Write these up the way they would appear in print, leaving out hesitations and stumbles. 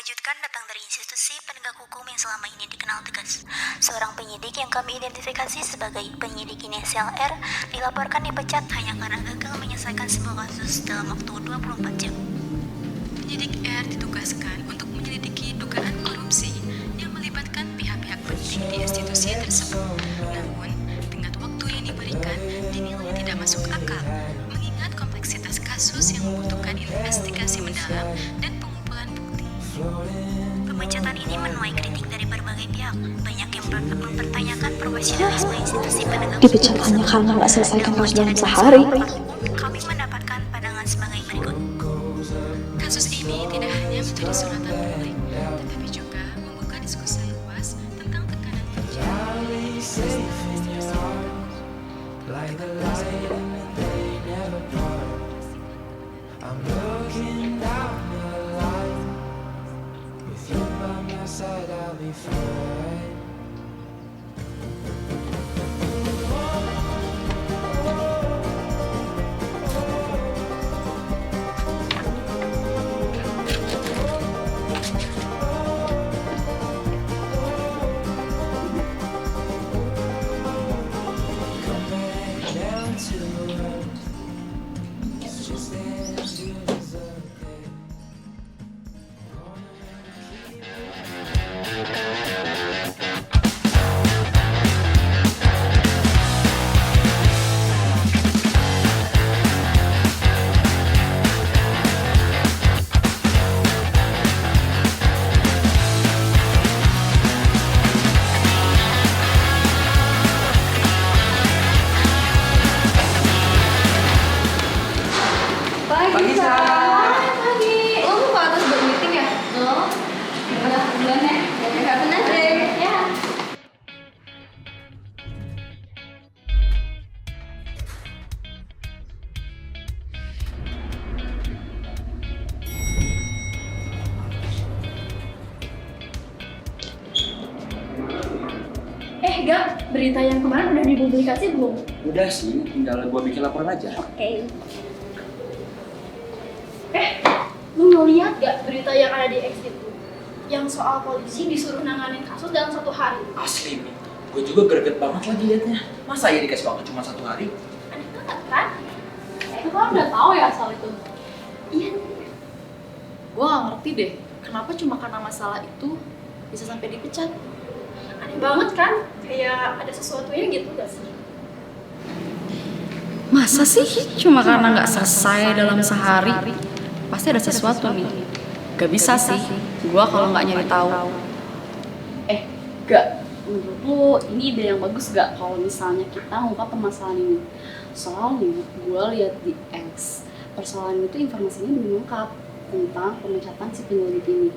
mengejutkan datang dari institusi penegak hukum yang selama ini dikenal tegas. Seorang penyidik yang kami identifikasi sebagai penyidik inisial R dilaporkan dipecat hanya karena gagal menyelesaikan sebuah kasus dalam waktu 24 jam. Penyidik R ditugaskan untuk menyelidiki dugaan korupsi yang melibatkan pihak-pihak penting di institusi tersebut. Namun, tenggat waktu yang diberikan dinilai tidak masuk akal, mengingat kompleksitas kasus yang membutuhkan investigasi mendalam dan pengumpulan bukti. Pemecatan ini menuai kritik dari berbagai pihak. Banyak yang mempertanyakan profesionalisme institusi penegak hukum. Dipecat hanya karena nggak selesaikan kasus dalam sehari. Kami mendapatkan pandangan sebagai berikut. Kasus ini tidak hanya menjadi sorotan publik, tetapi juga membuka diskusi luas tentang tekanan kerja. Pagi, Pagi. Lo mau ke atas buat meeting ya? Udah, duluan ya. Have a nice day. Ya. Gak, berita yang kemarin udah dipublikasi belum? Udah sih, tinggal gua bikin laporan aja. Oke. Lu ngeliat gak berita yang ada di X itu? Yang soal polisi disuruh nanganin kasus dalam 1 hari. Asli nih, gue juga greget banget lagi liatnya. Masa ya dikasih waktu cuma 1 hari? Aneh banget kan? Itu kan udah tahu ya soal itu. Iya. Gue gak ngerti deh, kenapa cuma karena masalah itu bisa sampai dipecat? Aneh banget kan? Kayak ada sesuatunya gitu gak sih? Masa sih cuma karena gak selesai dalam sehari? Pasti ada sesuatu nih. Gak bisa sih, gue kalau gak nyari tahu. Gak, menurut lu ini ide yang bagus gak kalau misalnya kita ngungkap permasalahan ini? Soalnya gue lihat di X, persoalan itu informasinya belum lengkap tentang pemecatan si penyelidik ini.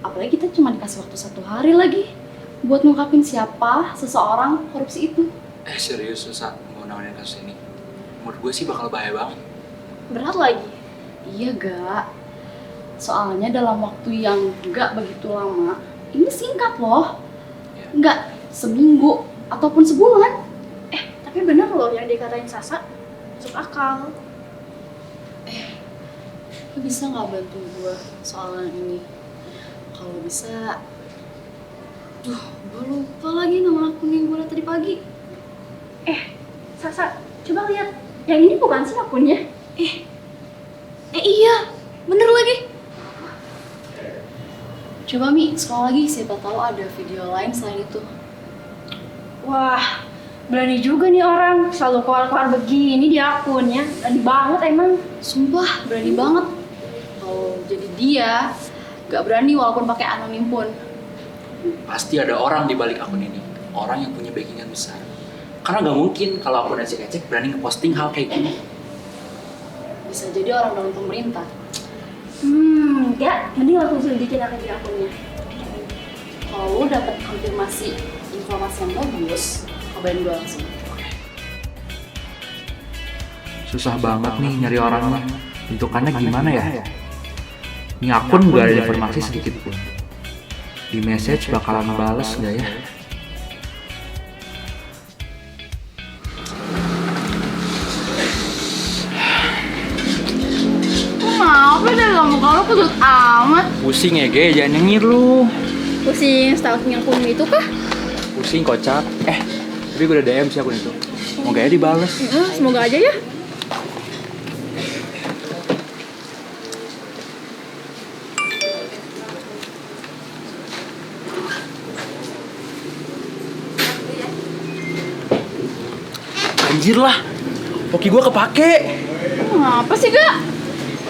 Apalagi kita cuma dikasih waktu 1 hari lagi buat ngungkapin siapa seseorang korupsi itu. Serius susah mau nanganin kasus ini? Menurut gue sih bakal bahaya banget. Berat lagi. Iya gak, soalnya dalam waktu yang gak begitu lama, ini singkat loh. Gak seminggu ataupun sebulan. Tapi bener loh yang dikatain Sasa, masuk akal. Lu bisa gak bantu gue soal ini? Kalau bisa, gue lupa lagi nama akun yang gue liat tadi pagi. Sasa, coba lihat. Yang ini bukan sih akunnya? Iya, bener lagi. Coba Mi, scroll lagi, siapa tahu ada video lain selain itu. Wah, berani juga nih orang. Selalu keluar-keluar begini di akunnya. Berani banget emang. Sumpah, berani banget. Kalau jadi dia, gak berani walaupun pakai anonim pun. Pasti ada orang di balik akun ini. Orang yang punya backingan besar. Karena gak mungkin kalau akun ecek-ecek berani ngeposting hal kayak gini. Bisa jadi orang dalam pemerintah. Enggak. Mending langsung selidikin aja di akunnya. Kalau lu dapet konfirmasi informasi yang bagus, kabarin gue langsung. Susah banget nih nyari orangnya. Bentukannya gimana ya? Ini akun gak ada informasi sedikit pun. Di message bakalan bales gak ya? Kenapa dari muka lo kusut amat? Pusing ya, Ge, jangan nyengir lu. Pusing stalking akun itu kah? Pusing kocak. Tapi gue udah DM sih akun itu. Semoga ya dibales. Semoga aja ya. Anjir lah, hoki gue kepake. Apa sih, Kak?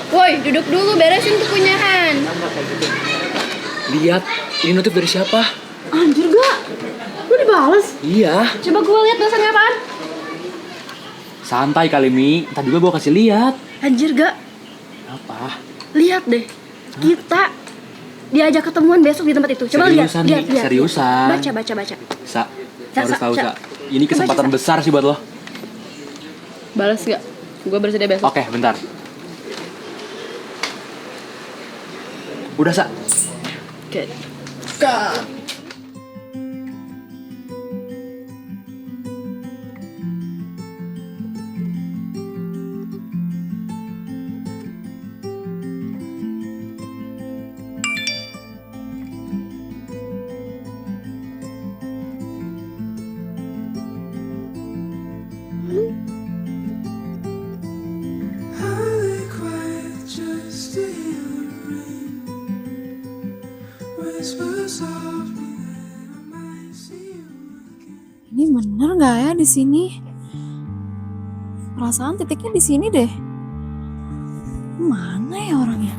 Woi, duduk dulu, beresin tuh punyahan. Lihat, ini notif dari siapa? Anjir, Gak. Lu dibales? Iya. Coba gue lihat tulisannya apaan. Santai kali, Mi. Tadi gue kasih lihat. Anjir, Gak. Apa? Lihat deh. Kita diajak ketemuan besok di tempat itu. Coba Seriusan, lihat. Mi? Seriusan. Baca. Sa, Sa, harus Sa, tahu, Sa. Sa. Ini kesempatan Coba, Sa. besar sih buat lo. Balas gak? Gue bersedia besok. Oke, bentar. Udah, Sa. Oke. Ini bener nggak ya di sini? Perasaan titiknya di sini deh. Mana ya orangnya?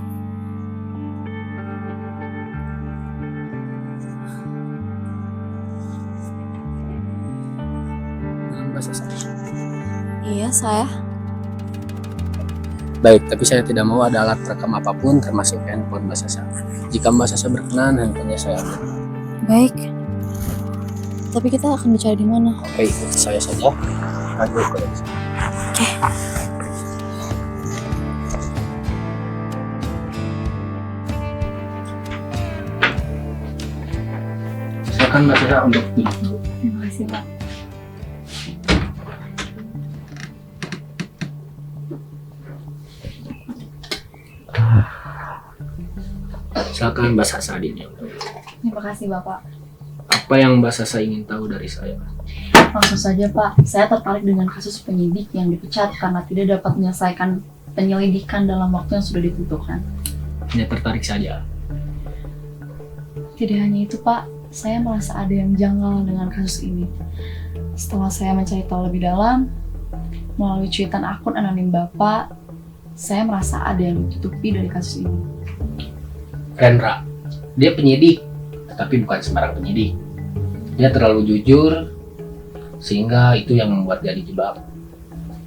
Mbak Sasa. Iya saya. Baik, tapi saya tidak mau ada alat rekam apapun termasuk handphone Mbak Sasa. Jika Mbak Sasa berkenan, handphonenya saya ambil. Baik. Tapi kita akan bicara di mana? Oke, ikut saya saja. Lanjut ke dalam. Oke. Silakan Mbak Sasa untuk duduk. Terima kasih Pak. Silakan Mbak Sasa adiknya. Terima kasih Bapak. Apa yang Mbak Sasa ingin tahu dari saya? Langsung saja Pak, saya tertarik dengan kasus penyidik yang dipecat karena tidak dapat menyelesaikan penyelidikan dalam waktu yang sudah ditentukan. Hanya tertarik saja. Tidak hanya itu Pak, saya merasa ada yang janggal dengan kasus ini. Setelah saya mencari tahu lebih dalam, melalui cuitan akun anonim Bapak, saya merasa ada yang ditutupi dari kasus ini. Rendra, dia penyidik, tapi bukan sembarang penyidik. Dia terlalu jujur, sehingga itu yang membuat dia dijebak.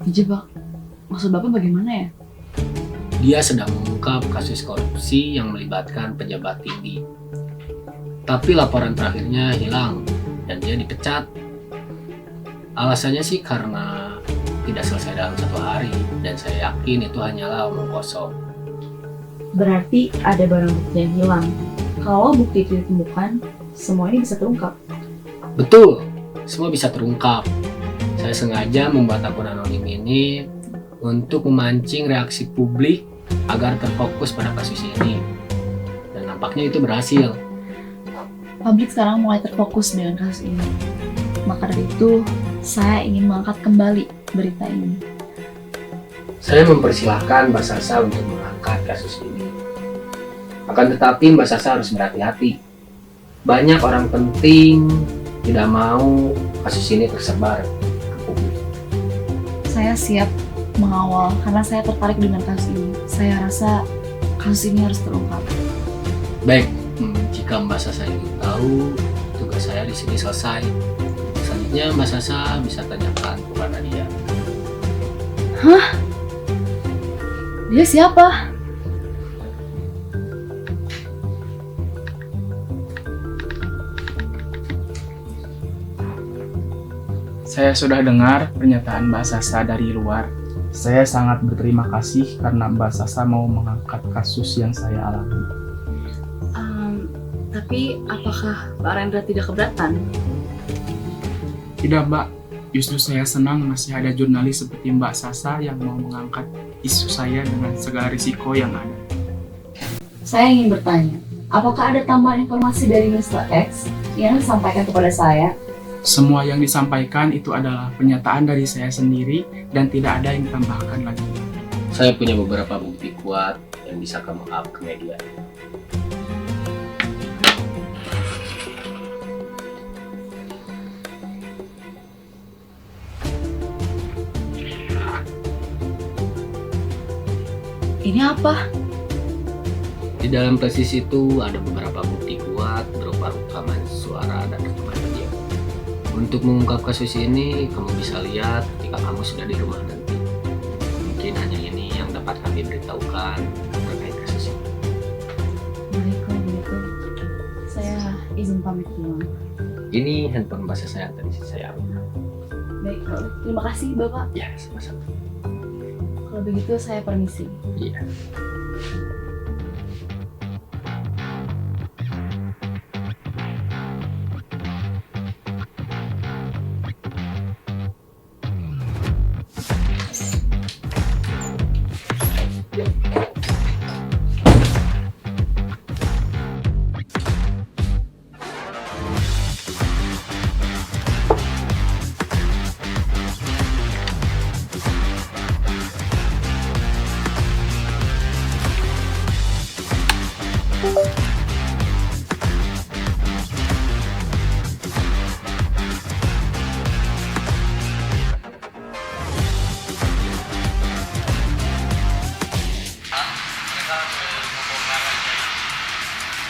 Dijebak? Maksud Bapak bagaimana ya? Dia sedang mengungkap kasus korupsi yang melibatkan pejabat tinggi. Tapi laporan terakhirnya hilang dan dia dipecat. Alasannya sih karena tidak selesai dalam 1 hari dan saya yakin itu hanyalah omong kosong. Berarti ada barang bukti yang hilang. Kalau bukti itu ditemukan, semua ini bisa terungkap. Betul, semua bisa terungkap. Saya sengaja membuat akun anonim ini untuk memancing reaksi publik agar terfokus pada kasus ini. Dan nampaknya itu berhasil. Publik sekarang mulai terfokus dengan kasus ini. Maka dari itu, saya ingin mengangkat kembali berita ini. Saya mempersilahkan Mbak Sasa untuk mengangkat kasus ini. Akan tetapi Mbak Sasa harus berhati-hati. Banyak orang penting tidak mau kasus ini tersebar ke publik. Saya siap mengawal karena saya tertarik dengan kasus ini. Saya rasa kasus ini harus terungkap. Baik, jika Mbak Sasa ingin tahu, tugas saya di sini selesai. Selanjutnya Mbak Sasa bisa tanyakan kepada dia. Dia siapa? Saya sudah dengar pernyataan Mbak Sasa dari luar. Saya sangat berterima kasih karena Mbak Sasa mau mengangkat kasus yang saya alami. Tapi apakah Pak Rendra tidak keberatan? Tidak Mbak, justru saya senang masih ada jurnalis seperti Mbak Sasa yang mau mengangkat isu saya dengan segala risiko yang ada. Saya ingin bertanya, apakah ada tambahan informasi dari Mr. X yang disampaikan kepada saya? Semua yang disampaikan itu adalah pernyataan dari saya sendiri dan tidak ada yang ditambahkan lagi. Saya punya beberapa bukti kuat yang bisa kamu up ke media. Ini apa? Di dalam tesis itu ada beberapa bukti kuat berupa rekaman suara dan rekaman video. Untuk mengungkap kasus ini, kamu bisa lihat ketika kamu sudah di rumah nanti. Mungkin hanya ini yang dapat kami beritahukan terkait kasus ini. Baik, kalau begitu saya izin pamit pulang. Ini handphone basah saya tadi saya ambil. Baik, terima kasih Bapak. Ya, sama-sama. Kalau begitu saya permisi. Iya.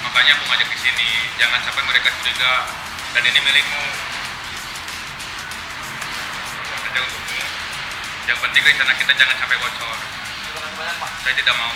Makanya aku ngajak di sini, jangan sampai mereka curiga dan ini milikmu. Buat saja untukmu. Yang penting rencana kita jangan sampai bocor. Saya tidak mau.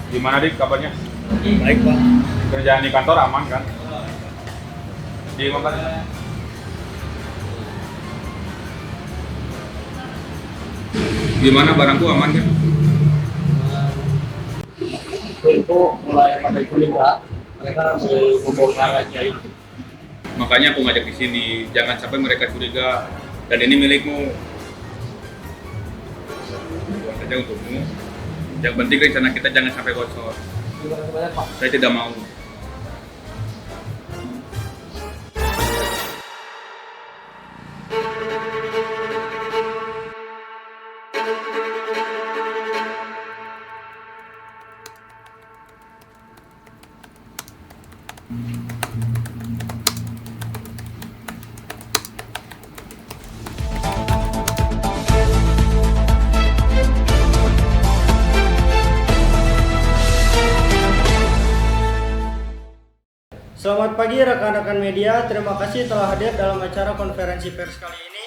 Gimana Dik kabarnya? Baik, Pak. Kerjaan di kantor aman kan? Di mana? Gimana barangku aman kan? Itu mulai pada curiga, mereka membongkar aja itu. Makanya aku ngajak di sini, jangan sampai mereka curiga dan ini milikmu. Buat saja untukmu. Yang penting rencana kita jangan sampai bocor. Saya tidak mau. Selamat pagi rekan-rekan media, terima kasih telah hadir dalam acara konferensi pers kali ini.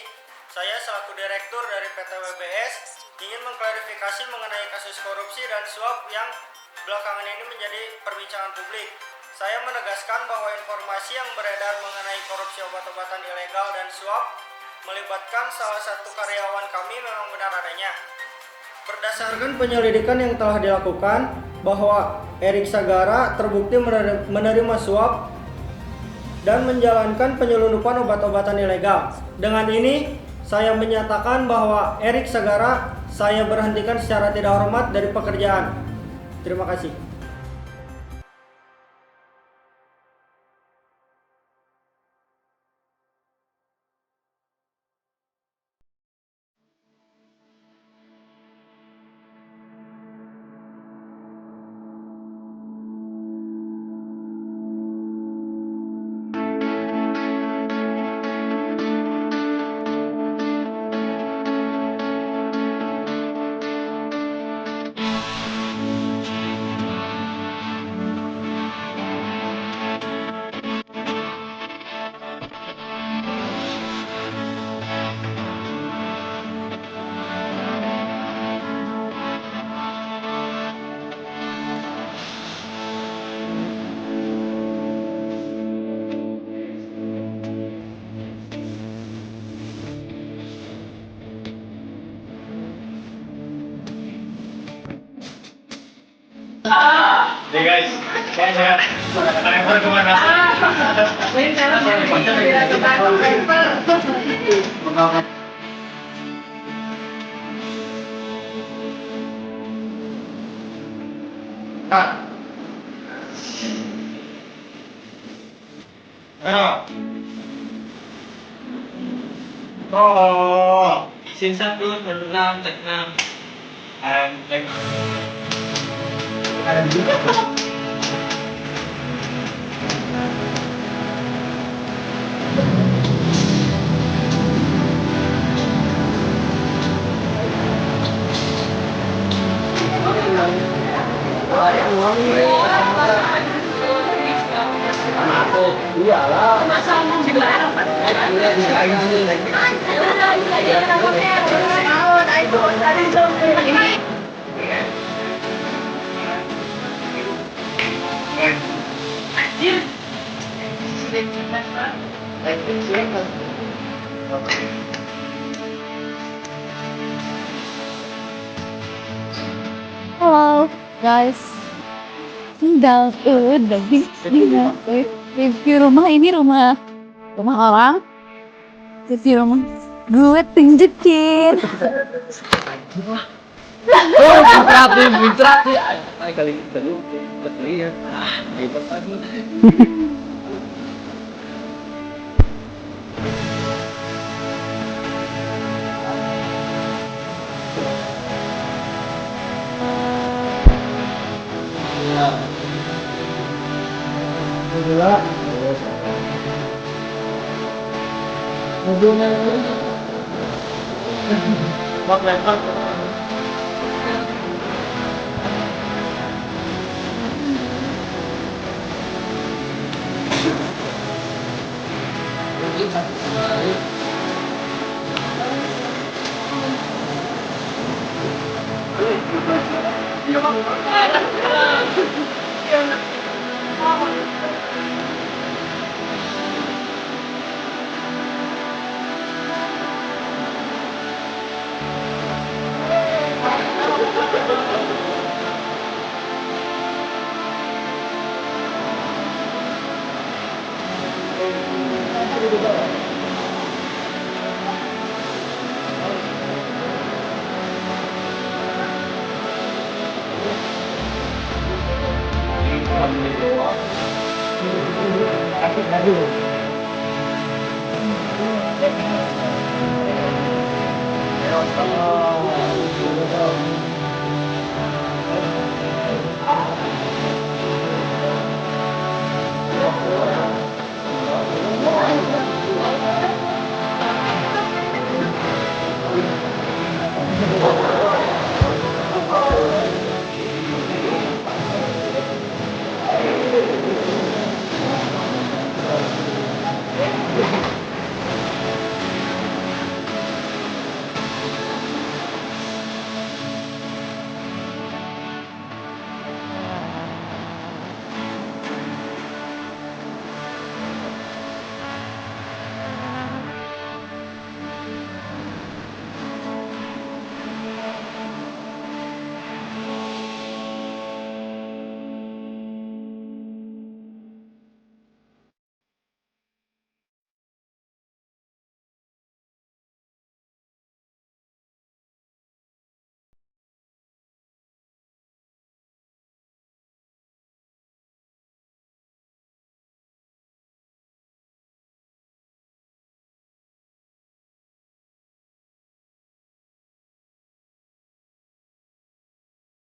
Saya selaku Direktur dari PT WBS ingin mengklarifikasi mengenai kasus korupsi dan suap yang belakangan ini menjadi perbincangan publik. Saya menegaskan bahwa informasi yang beredar mengenai korupsi obat-obatan ilegal dan suap melibatkan salah satu karyawan kami memang benar adanya. Berdasarkan penyelidikan yang telah dilakukan, bahwa Erik Sagara terbukti menerima suap dan menjalankan penyelundupan obat-obatan ilegal. Dengan ini, saya menyatakan bahwa Erik Sagara saya berhentikan secara tidak hormat dari pekerjaan. Terima kasih. Nih guys, saya lempar kemana? Oh, xin sắp luôn phần Nam Việt Nam. Anh Halo guys, udah review rumah ini rumah orang, review rumah gue tunjukin. Mitra. Kali dulu lihat. Hebat lagi. Oh,